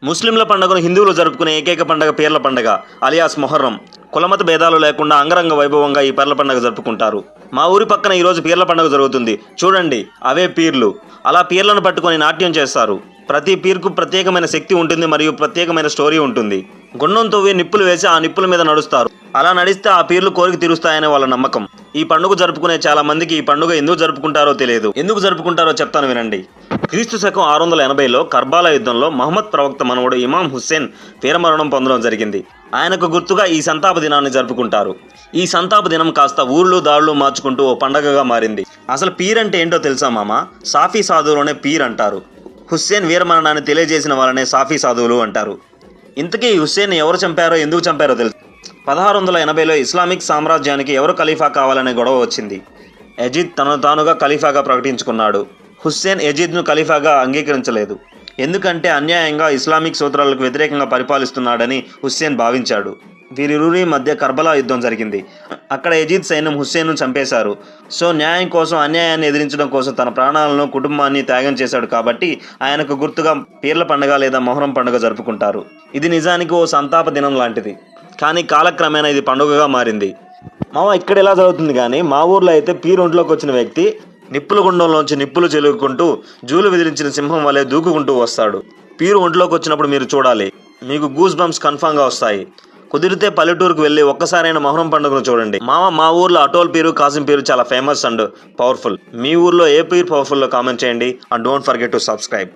ముస్లింల పండుగను హిందువులు జరుపుకునే ఏకైక పండుగ పీర్ల పండుగ అలియాస్ మొహర్రం. కులమత భేదాలు లేకుండా అంగరంగ వైభవంగా ఈ పీర్ల పండుగ జరుపుకుంటారు. మా ఊరి పక్కన ఈరోజు పీర్ల పండుగ జరుగుతుంది. చూడండి, అవే పీర్లు. అలా పీర్లను పట్టుకొని నాట్యం చేస్తారు. ప్రతి పీర్కు ప్రత్యేకమైన శక్తి ఉంటుంది మరియు ప్రత్యేకమైన స్టోరీ ఉంటుంది. గుండం తవ్వి నిప్పులు వేసి ఆ నిప్పుల మీద నడుస్తారు. అలా నడిస్తే ఆ పీర్లు కోరిక తీరుస్తాయనే వాళ్ళ నమ్మకం. ఈ పండుగ జరుపుకునే చాలా మందికి ఈ పండుగ ఎందుకు జరుపుకుంటారో తెలియదు. ఎందుకు జరుపుకుంటారో చెప్తాను వినండి. క్రీస్తు శకం 680లో కర్బాలా యుద్ధంలో మహమ్మద్ ప్రవక్త మనవడు ఇమాం హుస్సేన్ వీరమరణం పొందడం జరిగింది. ఆయనకు గుర్తుగా ఈ సంతాప దినాన్ని జరుపుకుంటారు. ఈ సంతాప దినం కాస్త ఊర్లు దాడులు మార్చుకుంటూ ఓ పండగగా మారింది. అసలు పీర్ అంటే ఏంటో తెలుసా మామ? సాఫీ సాధువులోనే పీర్ అంటారు. హుస్సేన్ వీరమరణాన్ని తెలియజేసిన వాళ్ళనే సాఫీ సాధువులు అంటారు. ఇంతకీ హుస్సేన్ ఎవరు చంపారో, ఎందుకు చంపారో తెలుసు? 1680లో ఇస్లామిక్ సామ్రాజ్యానికి ఎవరు ఖలీఫా కావాలనే గొడవ వచ్చింది. యజీద్ తనను తానుగా ఖలీఫాగా ప్రకటించుకున్నాడు. హుస్సేన్ యజీద్ను ఖలీఫాగా అంగీకరించలేదు. ఎందుకంటే అన్యాయంగా ఇస్లామిక్ సూత్రాలకు వ్యతిరేకంగా పరిపాలిస్తున్నాడని హుస్సేన్ భావించాడు. వీరిరువురి మధ్య కర్బలా యుద్ధం జరిగింది. అక్కడ యజీద్ సైన్యం హుస్సేన్ను చంపేశారు. సో న్యాయం కోసం అన్యాయాన్ని ఎదిరించడం కోసం తన ప్రాణాలను, కుటుంబాన్ని త్యాగం చేశాడు. కాబట్టి ఆయనకు గుర్తుగా పీర్ల పండుగ లేదా మొహరం పండుగ జరుపుకుంటారు. ఇది నిజానికి ఓ సంతాప దినం లాంటిది, కానీ కాలక్రమేణా ఇది పండుగగా మారింది. మామ, ఇక్కడ ఎలా జరుగుతుంది, కానీ మా ఊర్లో అయితే పీర్ ఒంట్లోకి వచ్చిన వ్యక్తి నిప్పుల గుండంలోంచి నిప్పులు చెలుగుకుంటూ జూలు విదిలించిన సింహం వలె దూకుకుంటూ వస్తాడు. పీరు ఒంట్లోకి వచ్చినప్పుడు మీరు చూడాలి. మీకు గూస్ బంప్స్ కన్ఫామ్గా వస్తాయి. కుదిరితే పల్లెటూరుకు వెళ్ళి ఒక్కసారైనా మొహరం పండుగను చూడండి. మా ఊర్లో అటోల్ పీరు, కాసిం పీరు చాలా ఫేమస్ అండ్ పవర్ఫుల్. మీ ఊర్లో ఏ పీర్ పవర్ఫుల్లో కామెంట్ చేయండి. And don't forget to subscribe.